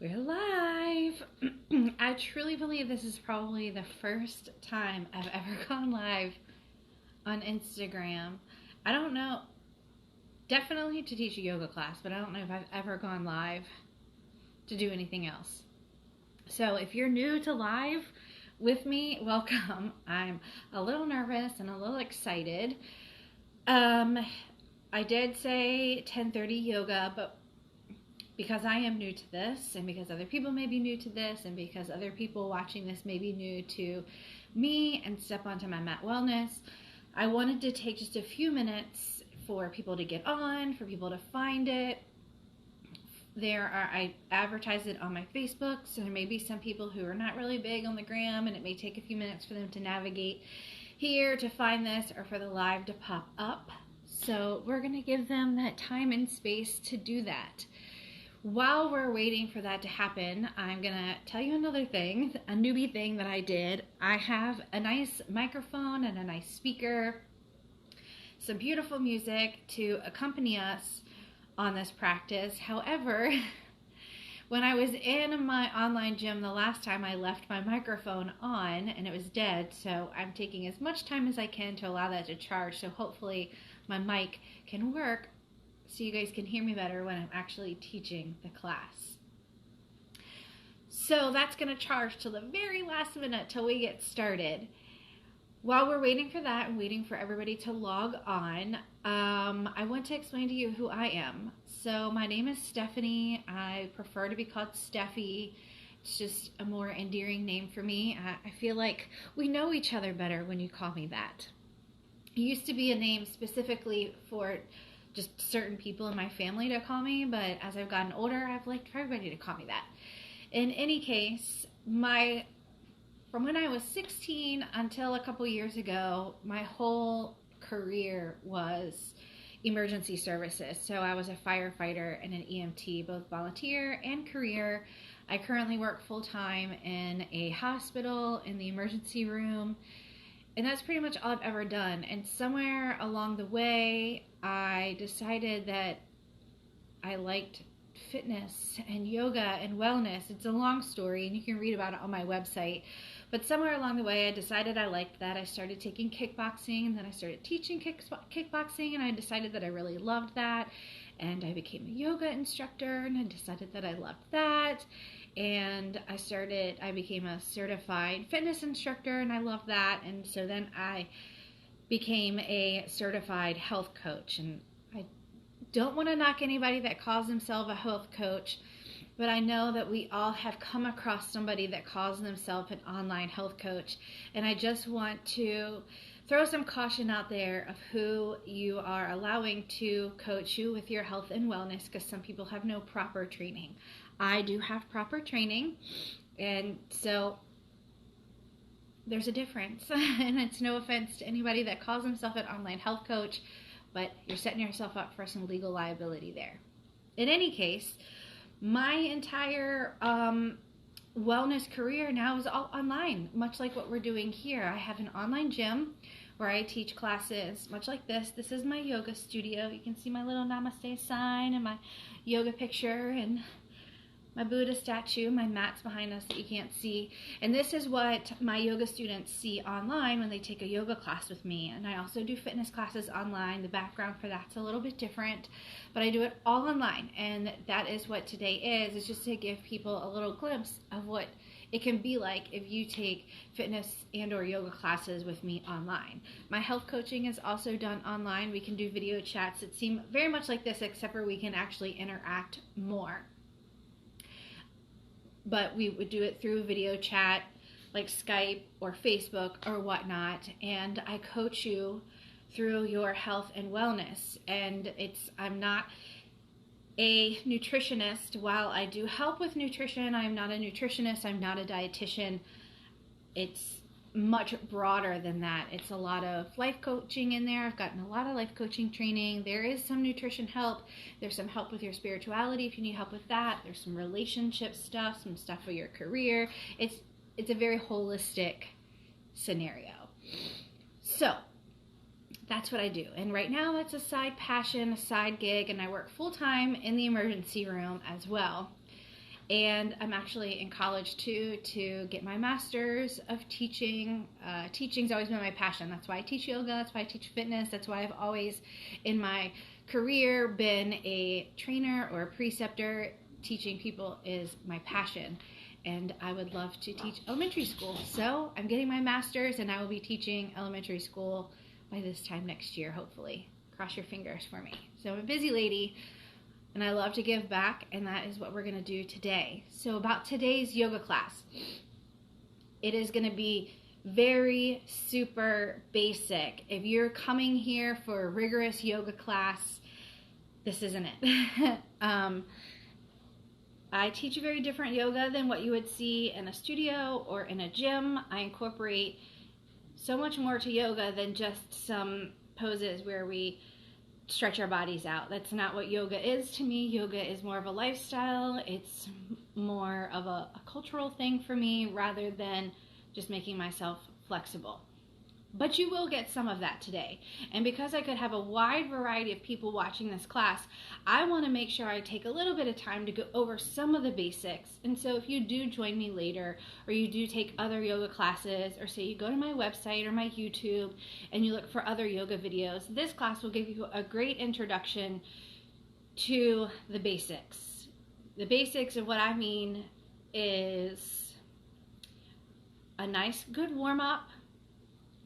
We're live. I truly believe this is probably the first time I've ever gone live on Instagram. I don't know, definitely to teach a yoga class, but I don't know if I've ever gone live to do anything else. So if you're new to live with me, welcome. I'm a little nervous and a little excited. Um, I did say 10:30 yoga, but because I am new to this, and because other people may be new to this, and because other people watching this may be new to me and step onto my mat wellness, I wanted to take just a few minutes for people to get on, for people to find it. I advertise it on my Facebook, so there may be some people who are not really big on the gram, and it may take a few minutes for them to navigate here to find this or for the live to pop up. So we're going to give them that time and space to do that. While we're waiting for that to happen, I'm going to tell you another thing, a newbie thing that I did. I have a nice microphone and a nice speaker, some beautiful music to accompany us on this practice. However, when I was in my online gym the last time, I left my microphone on and it was dead, so I'm taking as much time as I can to allow that to charge, so hopefully my mic can work so you guys can hear me better when I'm actually teaching the class. So that's going to charge till the very last minute till we get started. While we're waiting for that and waiting for everybody to log on, I want to explain to you who I am. So my name is Stephanie. I prefer to be called Steffi. It's just a more endearing name for me. I feel like we know each other better when you call me that. It used to be a name specifically for just certain people in my family to call me, but as I've gotten older, I've liked for everybody to call me that. In any case, from when I was 16 until a couple years ago, my whole career was emergency services. So I was a firefighter and an EMT, both volunteer and career. I currently work full-time in a hospital in the emergency room. And that's pretty much all I've ever done. And somewhere along the way, I decided that I liked fitness and yoga and wellness. It's a long story, and you can read about it on my website. But somewhere along the way, I decided I liked that. I started taking kickboxing, and then I started teaching kickboxing, and I decided that I really loved that. And I became a yoga instructor, and I decided that I loved that. And I became a certified fitness instructor, and I loved that. And so then I became a certified health coach. And I don't want to knock anybody that calls themselves a health coach, but I know that we all have come across somebody that calls themselves an online health coach. And I just want to throw some caution out there of who you are allowing to coach you with your health and wellness, because some people have no proper training. I do have proper training, and so there's a difference. And it's no offense to anybody that calls himself an online health coach, but you're setting yourself up for some legal liability there. In any case, my entire wellness career now is all online, much like what we're doing here. I have an online gym where I teach classes much like this. This is my yoga studio. You can see my little namaste sign and my yoga picture and my Buddha statue. My mat's behind us that you can't see. And this is what my yoga students see online when they take a yoga class with me. And I also do fitness classes online. The background for that's a little bit different, but I do it all online. And that is what today is. It's just to give people a little glimpse of what it can be like if you take fitness and or yoga classes with me online. My health coaching is also done online. We can do video chats that seem very much like this, except for we can actually interact more. But we would do it through video chat like Skype or Facebook or whatnot, and I coach you through your health and wellness. And I'm not a nutritionist. While I do help with nutrition, I'm not a nutritionist, I'm not a dietitian. It's much broader than that. It's a lot of life coaching in there. I've gotten a lot of life coaching training. There is some nutrition help. There's some help with your spirituality if you need help with that. There's some relationship stuff, some stuff for your career. It's a very holistic scenario. So that's what I do. And right now it's a side passion, a side gig, and I work full time in the emergency room as well. And I'm actually in college too to get my master's of teaching. Teaching's always been my passion. That's why I teach yoga. That's why I teach fitness. That's why I've always in my career been a trainer or a preceptor. Teaching people is my passion. And I would love to teach elementary school. So I'm getting my master's and I will be teaching elementary school by this time next year, hopefully. Cross your fingers for me. So I'm a busy lady. And I love to give back, and that is what we're going to do today. So about today's yoga class, it is going to be very super basic. If you're coming here for a rigorous yoga class, this isn't it. I teach a very different yoga than what you would see in a studio or in a gym. I incorporate so much more to yoga than just some poses where we stretch our bodies out. That's not what yoga is to me. Yoga is more of a lifestyle. It's more of a cultural thing for me rather than just making myself flexible. But you will get some of that today. And because I could have a wide variety of people watching this class, I want to make sure I take a little bit of time to go over some of the basics. And so if you do join me later, or you do take other yoga classes, or say you go to my website or my YouTube and you look for other yoga videos, this class will give you a great introduction to the basics. The basics of what I mean is a nice, good warm-up,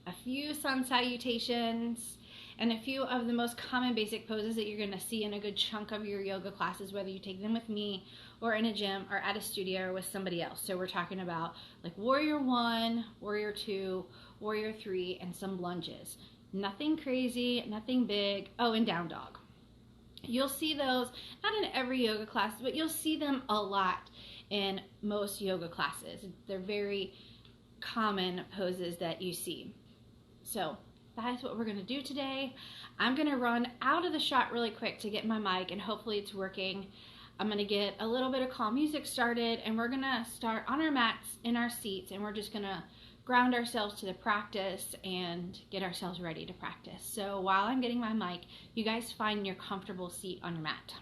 a few sun salutations, and a few of the most common basic poses that you're going to see in a good chunk of your yoga classes, whether you take them with me or in a gym or at a studio or with somebody else. So we're talking about like Warrior 1, Warrior 2, Warrior 3, and some lunges. Nothing crazy, nothing big. Oh, and Down Dog. You'll see those, not in every yoga class, but you'll see them a lot in most yoga classes. They're very common poses that you see. So that is what we're going to do today. I'm going to run out of the shot really quick to get my mic, and hopefully it's working. I'm going to get a little bit of calm music started, and we're going to start on our mats in our seats, and we're just going to ground ourselves to the practice and get ourselves ready to practice. So while I'm getting my mic, you guys find your comfortable seat on your mat.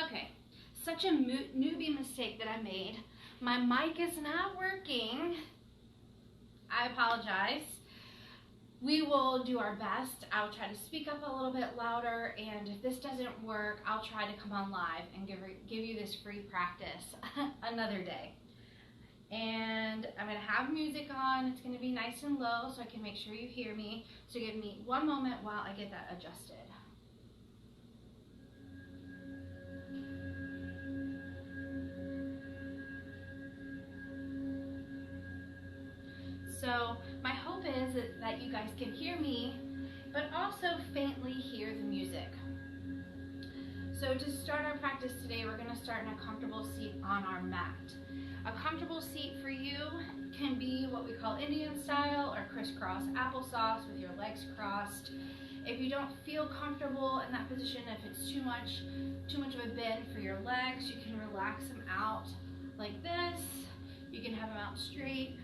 Okay, such a newbie mistake that I made. My mic is not working. I apologize. We will do our best. I'll try to speak up a little bit louder, and if this doesn't work, I'll try to come on live and give you this free practice another day. And I'm going to have music on. It's going to be nice and low so I can make sure you hear me. So give me one moment while I get that adjusted. So my hope is that you guys can hear me, but also faintly hear the music. So to start our practice today, we're going to start in a comfortable seat on our mat. A comfortable seat for you can be what we call Indian style or crisscross applesauce with your legs crossed. If you don't feel comfortable in that position, if it's too much of a bend for your legs, you can relax them out like this. You can have them out straight.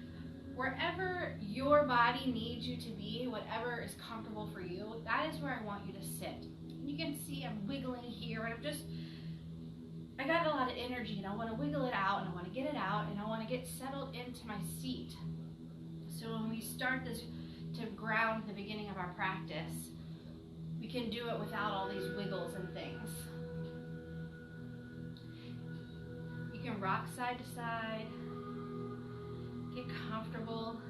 Wherever your body needs you to be, whatever is comfortable for you, that is where I want you to sit. You can see I'm wiggling here, and I got a lot of energy, and I want to wiggle it out, and I want to get it out, and I want to get settled into my seat. So when we start this to ground the beginning of our practice, we can do it without all these wiggles and things. You can rock side to side, get comfortable.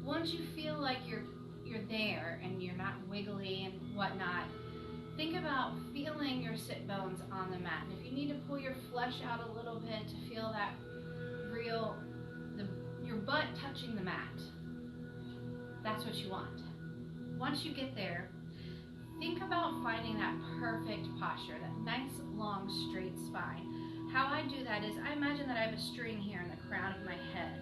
Once you feel like you're there and you're not wiggly and whatnot, think about feeling your sit bones on the mat. And if you need to pull your flesh out a little bit to feel that your butt touching the mat, that's what you want. Once you get there, think about finding that perfect posture, that nice, long, straight spine. How I do that is I imagine that I have a string here in the crown of my head,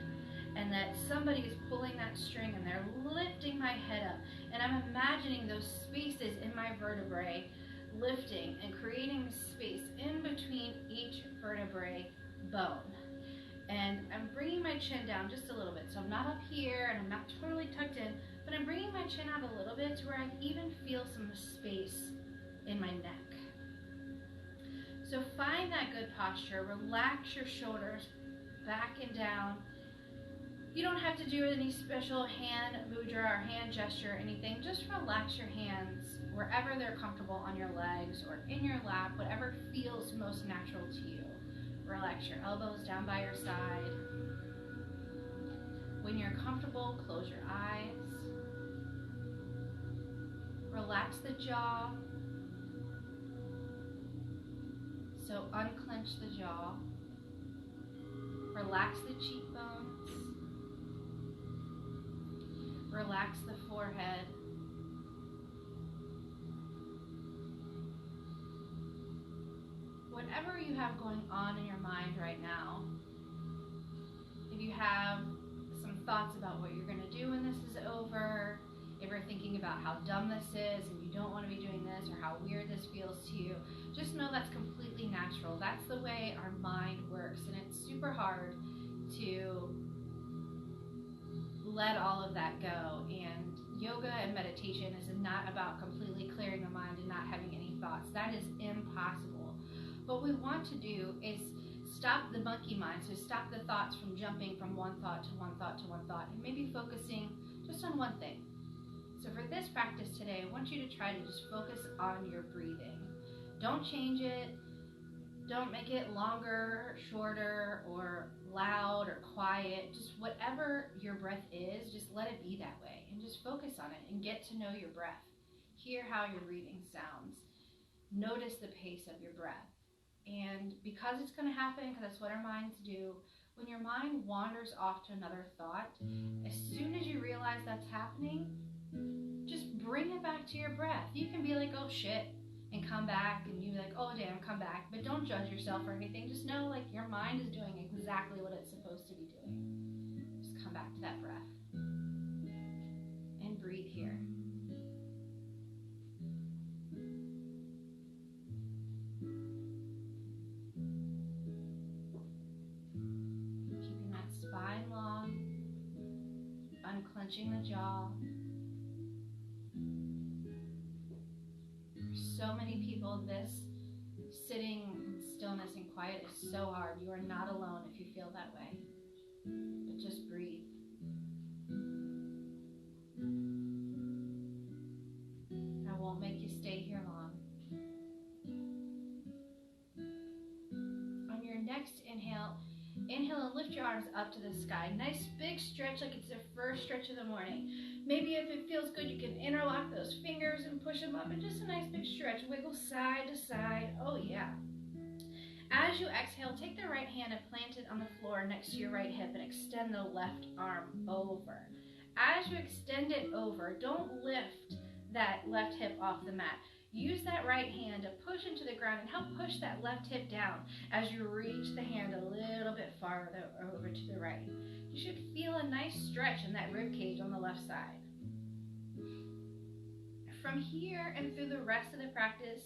and that somebody is pulling that string and they're lifting my head up. And I'm imagining those spaces in my vertebrae lifting and creating space in between each vertebrae bone. And I'm bringing my chin down just a little bit. So I'm not up here and I'm not totally tucked in, but I'm bringing my chin out a little bit to where I even feel some space in my neck. So find that good posture. Relax your shoulders back and down. You don't have to do any special hand mudra or hand gesture or anything. Just relax your hands wherever they're comfortable on your legs or in your lap, whatever feels most natural to you. Relax your elbows down by your side. When you're comfortable, close your eyes. Relax the jaw. So unclench the jaw. Relax the cheekbones. Relax the forehead. Whatever you have going on in your mind right now, if you have some thoughts about what you're going to do when this is over, if you're thinking about how dumb this is and you don't want to be doing this or how weird this feels to you, just know that's completely natural. That's the way our mind works, and it's super hard to let all of that go. And yoga and meditation is not about completely clearing the mind and not having any thoughts. That is impossible. What we want to do is stop the monkey mind, so stop the thoughts from jumping from one thought to one thought to one thought, and maybe focusing just on one thing. So for this practice today, I want you to try to just focus on your breathing. Don't change it. Don't make it longer, shorter, or loud or quiet. Just whatever your breath is, just let it be that way and just focus on it and get to know your breath. Hear how your breathing sounds. Notice the pace of your breath. And because it's going to happen, because that's what our minds do, when your mind wanders off to another thought, as soon as you realize that's happening, just bring it back to your breath. You can be like, oh shit, and come back, and you be like, oh damn, come back. But don't judge yourself or anything. Just know like your mind is doing exactly what it's supposed to be doing. Just come back to that breath and breathe here. Keeping that spine long, unclenching the jaw. So many people, this sitting in stillness and quiet is so hard. You are not alone if you feel that way. But just breathe. I won't make you stay here long. On your next inhale, inhale and lift your arms up to the sky. Nice big stretch like it's the first stretch of the morning. Maybe if it feels good, you can interlock those fingers and push them up, and just a nice big stretch. Wiggle side to side. Oh yeah. As you exhale, take the right hand and plant it on the floor next to your right hip and extend the left arm over. As you extend it over, don't lift that left hip off the mat. Use that right hand to push into the ground and help push that left hip down as you reach the hand a little bit farther over to the right. You should feel a nice stretch in that rib cage on the left side. From here and through the rest of the practice,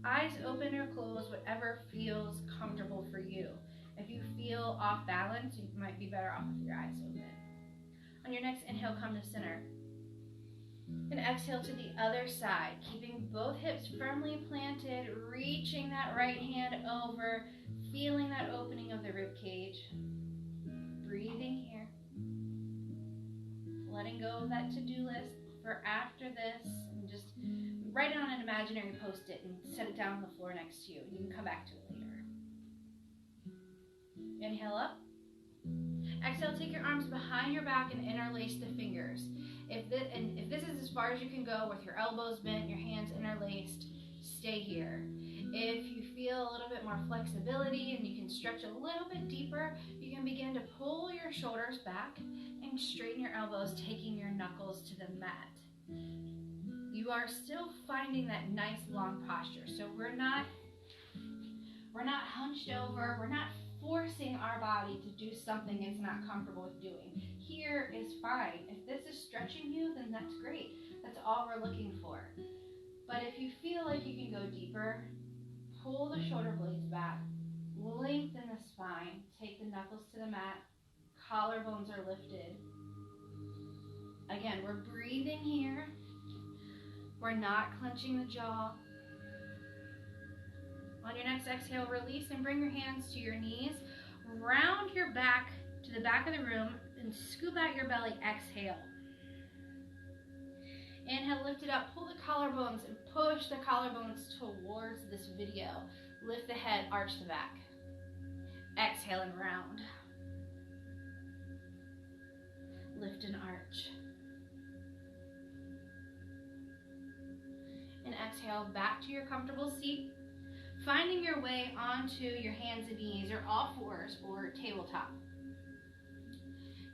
eyes open or closed, whatever feels comfortable for you. If you feel off balance, you might be better off with your eyes open. On your next inhale, come to center. And exhale to the other side, keeping both hips firmly planted, reaching that right hand over, feeling that opening of the rib cage. Breathing here. letting go of that to-do list for after this, and just write it on an imaginary post-it and set it down on the floor next to you. You can come back to it later. Inhale up. Exhale, take your arms behind your back and interlace the fingers. If this is as far as you can go with your elbows bent, your hands interlaced, stay here. If you feel a little bit more flexibility and you can stretch a little bit deeper, you can begin to pull your shoulders back and straighten your elbows, taking your knuckles to the mat. You are still finding that nice long posture. So we're not hunched over, we're not forcing our body to do something it's not comfortable with doing. Here is fine. If this is stretching you, then that's great. That's all we're looking for. But if you feel like you can go deeper, pull the shoulder blades back, lengthen the spine, take the knuckles to the mat, collarbones are lifted. Again, we're breathing here. We're not clenching the jaw. On your next exhale, release and bring your hands to your knees. Round your back to the back of the room and scoop out your belly. Exhale. Inhale, lift it up. Pull the collarbones and push the collarbones towards this video. Lift the head, arch the back. Exhale and round. Lift and arch. And exhale back to your comfortable seat. Finding your way onto your hands and knees or all fours or tabletop.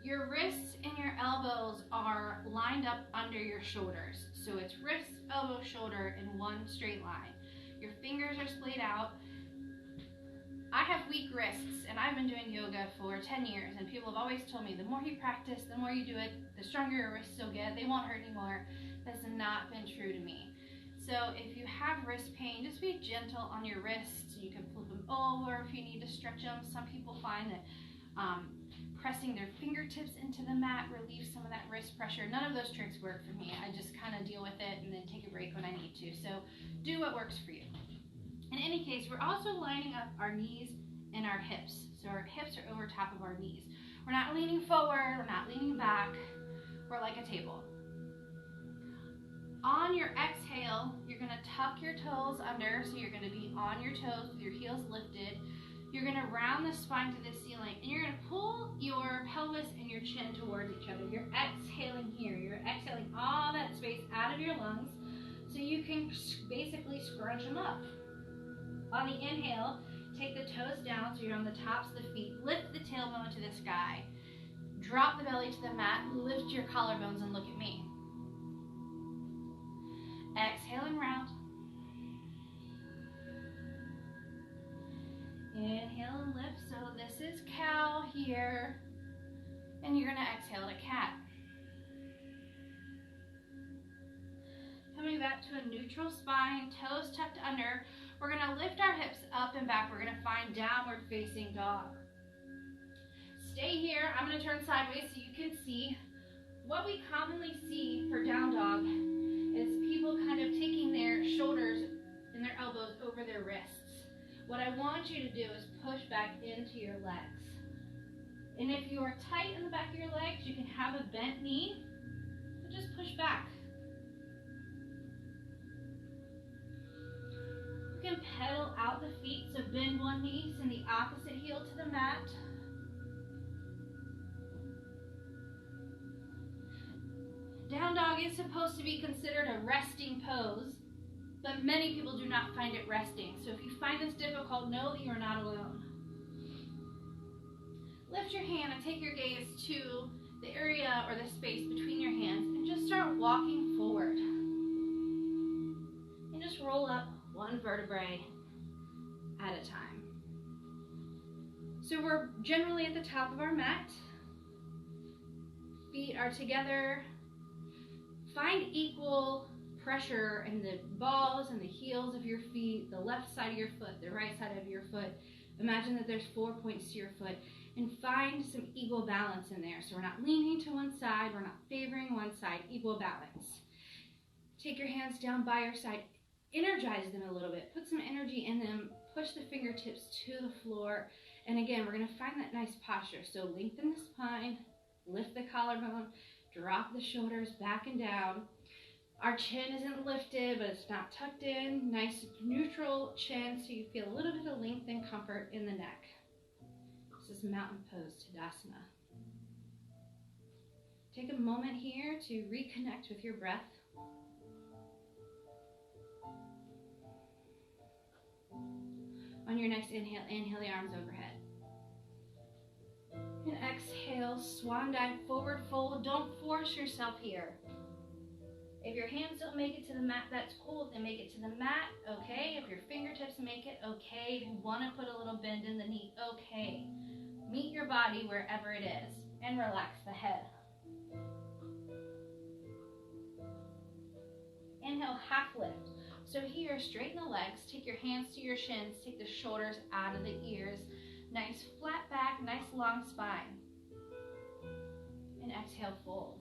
Your wrists and your elbows are lined up under your shoulders. So it's wrist, elbow, shoulder in one straight line. Your fingers are splayed out. I have weak wrists and I've been doing yoga for 10 years and people have always told me the more you practice, the more you do it, the stronger your wrists will get. They won't hurt anymore. That's not been true to me. So if you have wrist pain, just be gentle on your wrists. You can flip them over if you need to stretch them. Some people find that pressing their fingertips into the mat relieves some of that wrist pressure. None of those tricks work for me. I just kind of deal with it and then take a break when I need to. So do what works for you. In any case, we're also lining up our knees and our hips. So our hips are over top of our knees. We're not leaning forward, we're not leaning back. We're like a table. On your exhale, you're going to tuck your toes under, so you're going to be on your toes with your heels lifted. You're going to round the spine to the ceiling, and you're going to pull your pelvis and your chin towards each other. You're exhaling here. You're exhaling all that space out of your lungs, so you can basically scrunch them up. On the inhale, take the toes down, so you're on the tops of the feet. Lift the tailbone to the sky. Drop the belly to the mat. Lift your collarbones and look at me. Exhale and round. Inhale and lift. So this is cow here. And you're going to exhale to cat. Coming back to a neutral spine, toes tucked under. We're going to lift our hips up and back. We're going to find downward facing dog. Stay here. I'm going to turn sideways so you can see. What we commonly see for down dog is people kind of taking their shoulders and their elbows over their wrists. What I want you to do is push back into your legs. And if you are tight in the back of your legs, you can have a bent knee, but just push back. You can pedal out the feet, so bend one knee, send the opposite heel to the mat. Down dog is supposed to be considered a resting pose, but many people do not find it resting. So if you find this difficult, know that you are not alone. Lift your hand and take your gaze to the area or the space between your hands and just start walking forward. And just roll up one vertebrae at a time. So we're generally at the top of our mat. Feet are together. Find equal pressure in the balls and the heels of your feet, the left side of your foot, the right side of your foot. Imagine that there's 4 points to your foot and find some equal balance in there. So we're not leaning to one side, we're not favoring one side, equal balance. Take your hands down by your side, energize them a little bit, put some energy in them, push the fingertips to the floor. And again, we're gonna find that nice posture. So lengthen the spine, lift the collarbone, Drop the shoulders back and down. Our chin isn't lifted, but it's not tucked in. Nice neutral chin so you feel a little bit of length and comfort in the neck. This is Mountain Pose, Tadasana. Take a moment here to reconnect with your breath. On your next inhale, inhale the arms overhead. And exhale, swan dive, forward fold. Don't force yourself here. If your hands don't make it to the mat, that's cool. If they make it to the mat, okay. If your fingertips make it, okay. If you want to put a little bend in the knee, okay. Meet your body wherever it is and relax the head. Inhale, half lift. So here, straighten the legs, take your hands to your shins, take the shoulders out of the ears. Nice flat back, nice long spine. And exhale, fold.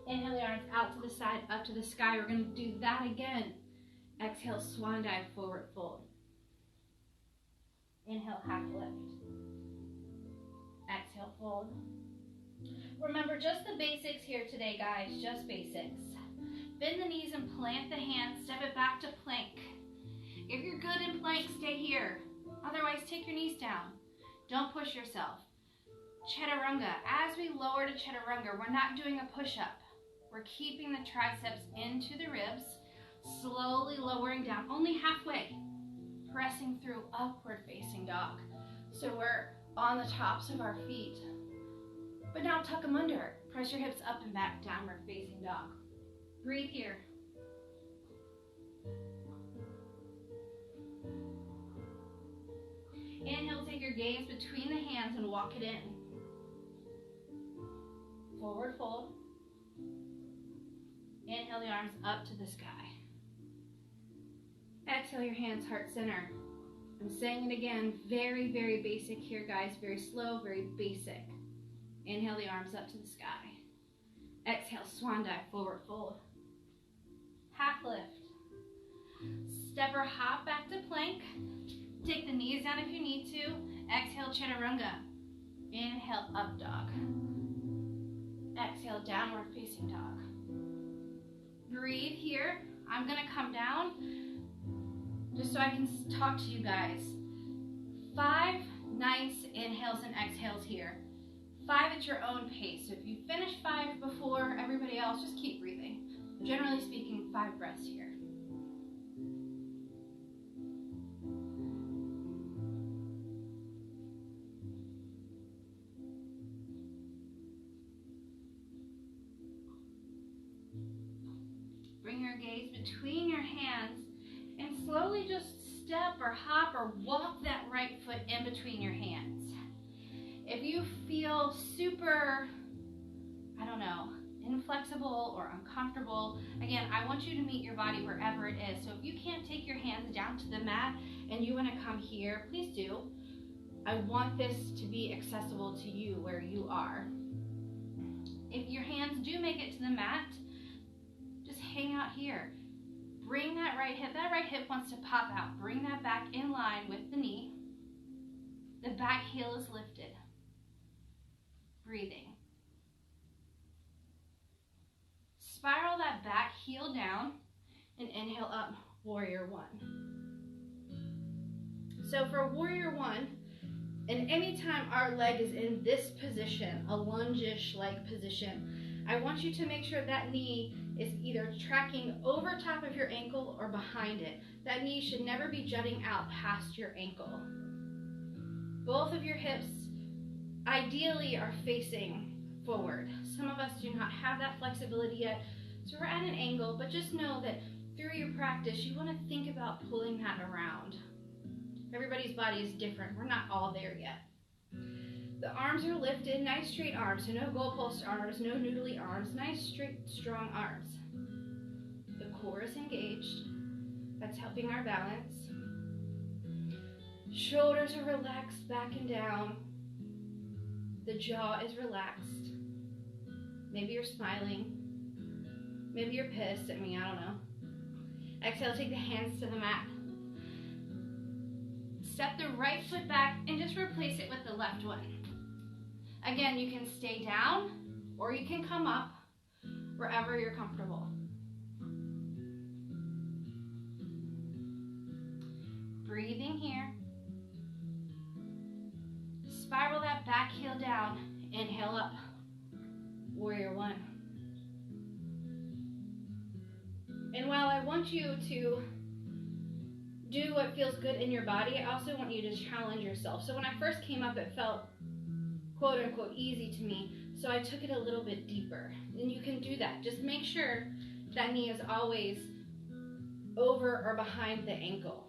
Inhale the arms out to the side, up to the sky. We're going to do that again. Exhale, swan dive, forward fold. Inhale, half lift. Exhale, fold. Remember, just the basics here today, guys, just basics. Bend the knees and plant the hands, step it back to plank. If you're good in plank, stay here. Otherwise, take your knees down. Don't push yourself. Chaturanga. As we lower to Chaturanga, we're not doing a push-up. We're keeping the triceps into the ribs, slowly lowering down, only halfway, pressing through upward facing dog. So we're on the tops of our feet. But now tuck them under. Press your hips up and back, downward facing dog. Breathe here. Inhale, take your gaze between the hands and walk it in. Forward fold. Inhale the arms up to the sky. Exhale your hands heart center. I'm saying it again, very, very basic here, guys. Very slow, very basic. Inhale the arms up to the sky. Exhale, swan dive, forward fold. Half lift. Step or hop back to plank. Take the knees down if you need to. Exhale, chaturanga. Inhale, up dog. Exhale, downward facing dog. Breathe here. I'm going to come down just so I can talk to you guys. 5 nice inhales and exhales here. 5 at your own pace. So if you finish 5 before everybody else, just keep breathing. Generally speaking, 5 breaths here. Bring your gaze between your hands and slowly just step or hop or walk that right foot in between your hands. If you feel super, inflexible or uncomfortable, again, I want you to meet your body wherever it is. So if you can't take your hands down to the mat and you want to come here, please do. I want this to be accessible to you where you are. If your hands do make it to the mat, just hang out here. Bring that right hip wants to pop out. Bring that back in line with the knee. The back heel is lifted. Breathing. Spiral that back heel down and inhale up, warrior one. So for warrior one, and anytime our leg is in this position, a lunge-ish leg position, I want you to make sure that knee is either tracking over top of your ankle or behind it. That knee should never be jutting out past your ankle. Both of your hips ideally are facing forward. Some of us do not have that flexibility yet, so we're at an angle, but just know that through your practice, you want to think about pulling that around. Everybody's body is different. We're not all there yet. The arms are lifted, nice straight arms, so no goalpost arms, no noodly arms, nice straight, strong arms. The core is engaged. That's helping our balance. Shoulders are relaxed back and down. The jaw is relaxed. Maybe you're smiling. Maybe you're pissed at me, I don't know. Exhale, take the hands to the mat. Step the right foot back and just replace it with the left one. Again, you can stay down or you can come up, wherever you're comfortable. Breathing here. Spiral that back heel down. Inhale up. Warrior one. And while I want you to do what feels good in your body, I also want you to challenge yourself. So when I first came up, it felt quote unquote easy to me. So I took it a little bit deeper. And you can do that. Just make sure that knee is always over or behind the ankle.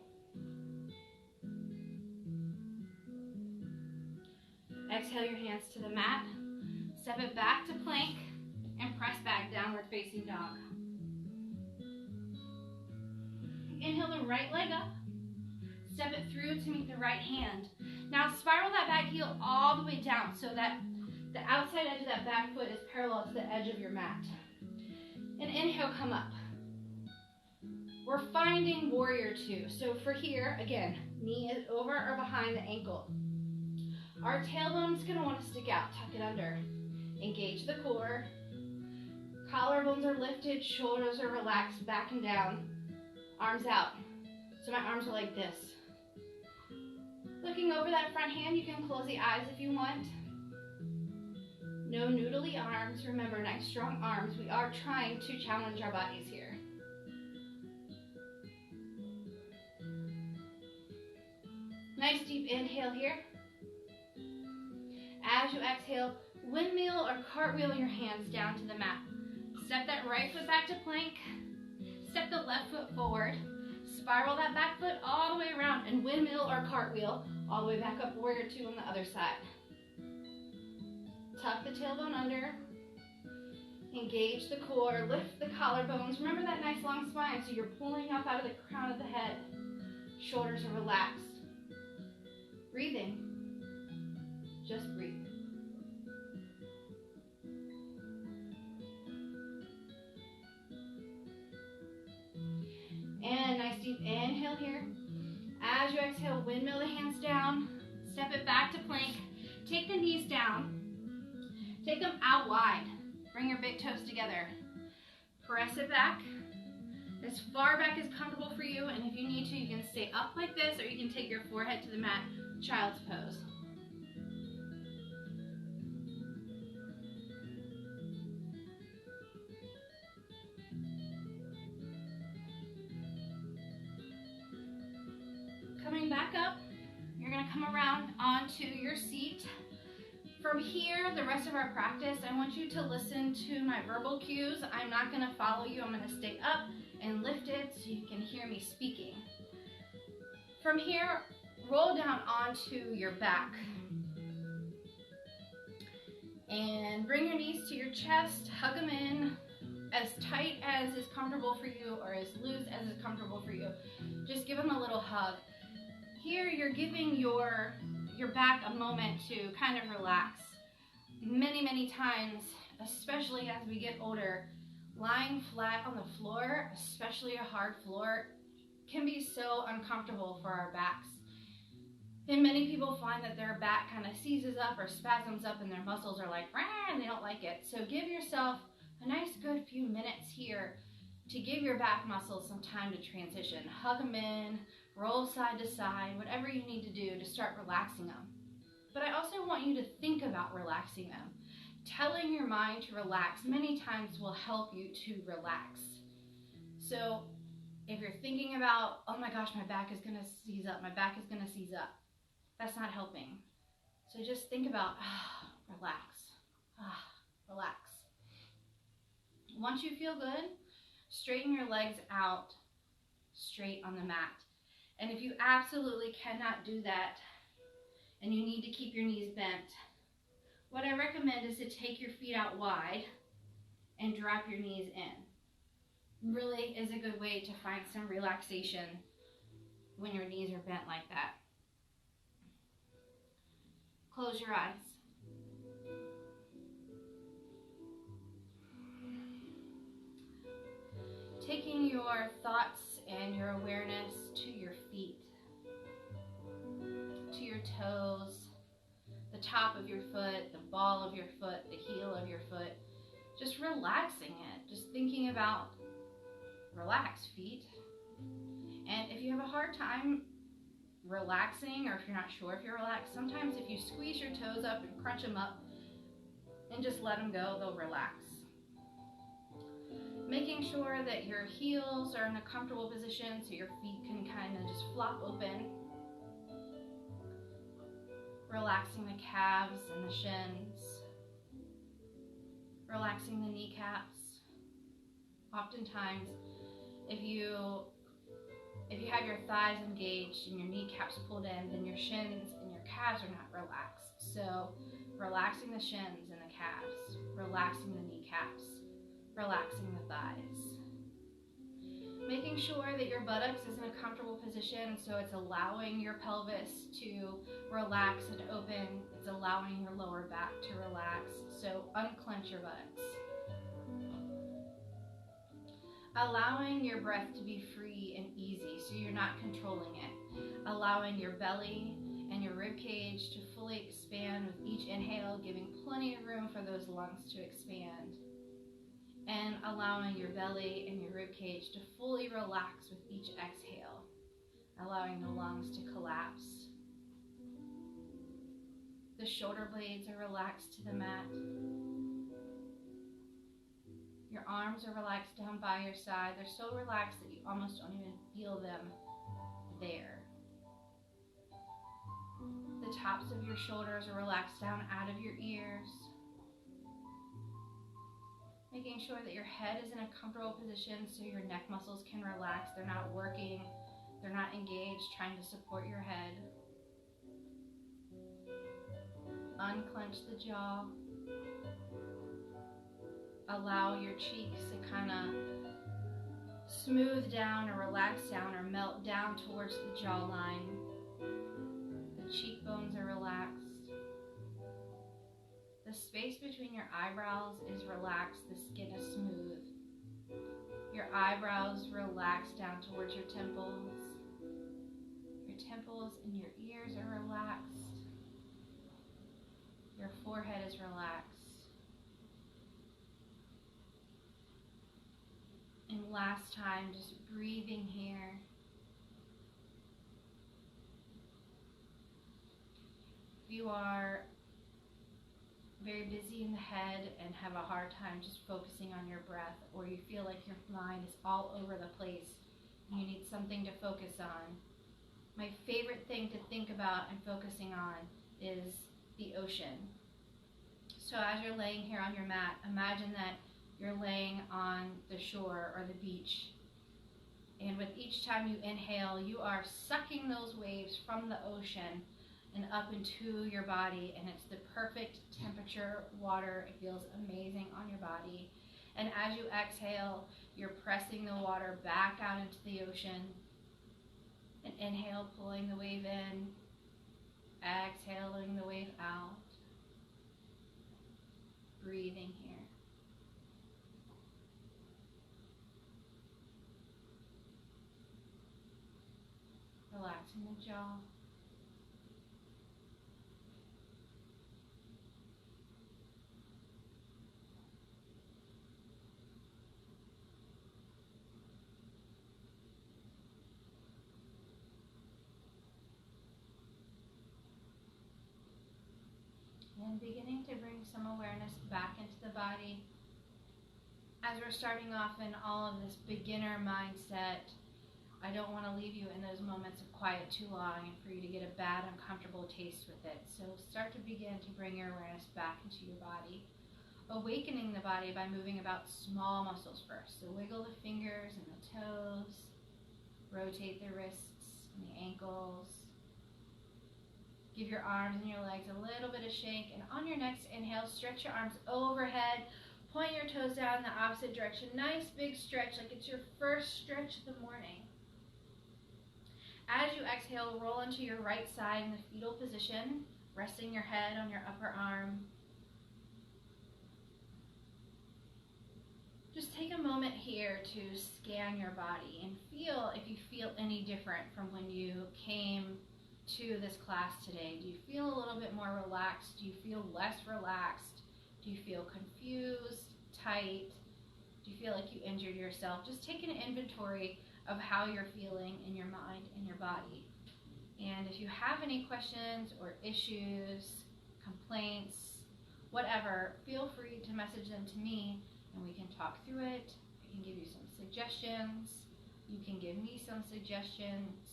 Exhale your hands to the mat. Step it back to plank and press back, downward facing dog. Inhale the right leg up. Step it through to meet the right hand. Now spiral that back heel all the way down so that the outside edge of that back foot is parallel to the edge of your mat. And inhale, come up. We're finding warrior two. So for here, again, knee is over or behind the ankle. Our tailbone's gonna wanna stick out, tuck it under. Engage the core. Collarbones are lifted, shoulders are relaxed, back and down. Arms out. So my arms are like this. Looking over that front hand, you can close the eyes if you want. No noodly arms. Remember, nice strong arms. We are trying to challenge our bodies here. Nice deep inhale here. As you exhale, windmill or cartwheel your hands down to the mat. Step that right foot back to plank. Step the left foot forward. Spiral that back foot all the way around and windmill or cartwheel all the way back up, warrior two on the other side. Tuck the tailbone under. Engage the core, lift the collarbones. Remember that nice long spine, so you're pulling up out of the crown of the head. Shoulders are relaxed. Breathing. Just breathe. And nice deep inhale here. As you exhale, windmill the hands down. Step it back to plank. Take the knees down. Take them out wide. Bring your big toes together. Press it back as far back as comfortable for you. And if you need to, you can stay up like this, or you can take your forehead to the mat, child's pose. Coming back up, you're gonna come around onto your seat. From here, the rest of our practice, I want you to listen to my verbal cues. I'm not gonna follow you. I'm gonna stay up and lifted so you can hear me speaking. From here, roll down onto your back. And bring your knees to your chest, hug them in as tight as is comfortable for you or as loose as is comfortable for you. Just give them a little hug. Here, you're giving your back a moment to kind of relax. Many, many times, especially as we get older, lying flat on the floor, especially a hard floor, can be so uncomfortable for our backs. And many people find that their back kind of seizes up or spasms up and their muscles are like, rah, and they don't like it. So give yourself a nice good few minutes here to give your back muscles some time to transition. Hug them in, roll side to side, whatever you need to do to start relaxing them. But I also want you to think about relaxing them. Telling your mind to relax many times will help you to relax. So if you're thinking about, oh my gosh, my back is gonna seize up, that's not helping. So just think about, relax, relax. Once you feel good, straighten your legs out straight on the mat. And if you absolutely cannot do that and you need to keep your knees bent, what I recommend is to take your feet out wide and drop your knees in. Really is a good way to find some relaxation when your knees are bent like that. Close your eyes. Taking your thoughts and your awareness to your feet, to your toes, the top of your foot, the ball of your foot, the heel of your foot, just relaxing it, just thinking about relaxed feet. And if you have a hard time relaxing, or if you're not sure if you're relaxed, sometimes if you squeeze your toes up and crunch them up and just let them go, they'll relax. Making sure that your heels are in a comfortable position so your feet can kind of just flop open. Relaxing the calves and the shins. Relaxing the kneecaps. Oftentimes, if you have your thighs engaged and your kneecaps pulled in, then your shins and your calves are not relaxed. So relaxing the shins and the calves, relaxing the kneecaps, relaxing the thighs. Making sure that your buttocks is in a comfortable position, so it's allowing your pelvis to relax and open. It's allowing your lower back to relax, so unclench your buttocks. Allowing your breath to be free and easy, so you're not controlling it. Allowing your belly and your rib cage to fully expand with each inhale, giving plenty of room for those lungs to expand. And allowing your belly and your rib cage to fully relax with each exhale, allowing the lungs to collapse. The shoulder blades are relaxed to the mat. Your arms are relaxed down by your side. They're so relaxed that you almost don't even feel them there. The tops of your shoulders are relaxed down out of your ears. Making sure that your head is in a comfortable position so your neck muscles can relax. They're not working, they're not engaged, trying to support your head. Unclench the jaw. Allow your cheeks to kind of smooth down or relax down or melt down towards the jawline. The cheekbones are relaxed. The space between your eyebrows is relaxed, the skin is smooth. Your eyebrows relax down towards your temples. Your temples and your ears are relaxed. Your forehead is relaxed. And last time, just breathing here. If you are very busy in the head and have a hard time just focusing on your breath, or you feel like your mind is all over the place and you need something to focus on, my favorite thing to think about and focusing on is the ocean. So as you're laying here on your mat, imagine that you're laying on the shore or the beach, and with each time you inhale, you are sucking those waves from the ocean and up into your body, and it's the perfect temperature water. It feels amazing on your body. And as you exhale, you're pressing the water back out into the ocean. And inhale, pulling the wave in. Exhaling the wave out. Breathing here. Relaxing the jaw. And beginning to bring some awareness back into the body. As we're starting off in all of this beginner mindset, I don't want to leave you in those moments of quiet too long and for you to get a bad, uncomfortable taste with it. So start to begin to bring your awareness back into your body. Awakening the body by moving about small muscles first. So wiggle the fingers and the toes. Rotate the wrists and the ankles. Give your arms and your legs a little bit of shake, and on your next inhale, stretch your arms overhead, point your toes down in the opposite direction. Nice big stretch, like it's your first stretch of the morning. As you exhale, roll into your right side in the fetal position, resting your head on your upper arm. Just take a moment here to scan your body and feel if you feel any different from when you came to this class today? Do you feel a little bit more relaxed? Do you feel less relaxed? Do you feel confused, tight? Do you feel like you injured yourself? Just take an inventory of how you're feeling in your mind and your body. And if you have any questions or issues, complaints, whatever, feel free to message them to me and we can talk through it. I can give you some suggestions. You can give me some suggestions.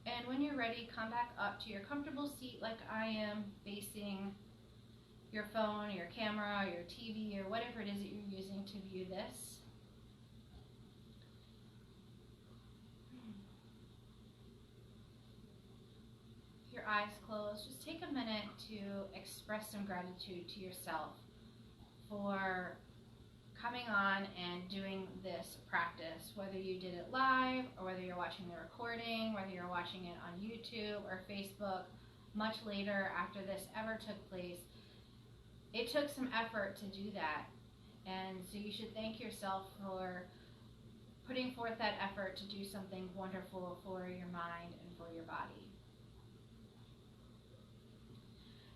And when you're ready, come back up to your comfortable seat like I am, facing your phone, your camera, your TV, or whatever it is that you're using to view this. Your eyes closed. Just take a minute to express some gratitude to yourself for coming on and doing this practice, whether you did it live or whether you're watching the recording, whether you're watching it on YouTube or Facebook much later after this ever took place. It took some effort to do that, and so you should thank yourself for putting forth that effort to do something wonderful for your mind and for your body.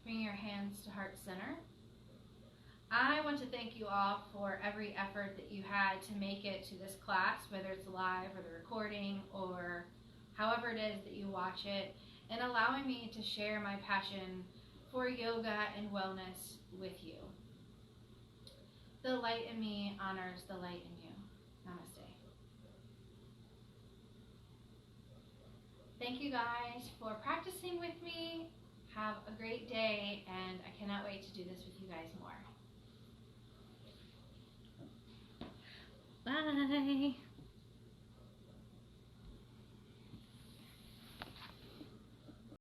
Bring your hands to heart center. I want to thank you all for every effort that you had to make it to this class, whether it's live or the recording or however it is that you watch it, and allowing me to share my passion for yoga and wellness with you. The light in me honors the light in you. Namaste. Thank you guys for practicing with me. Have a great day, and I cannot wait to do this with you guys more. Bye.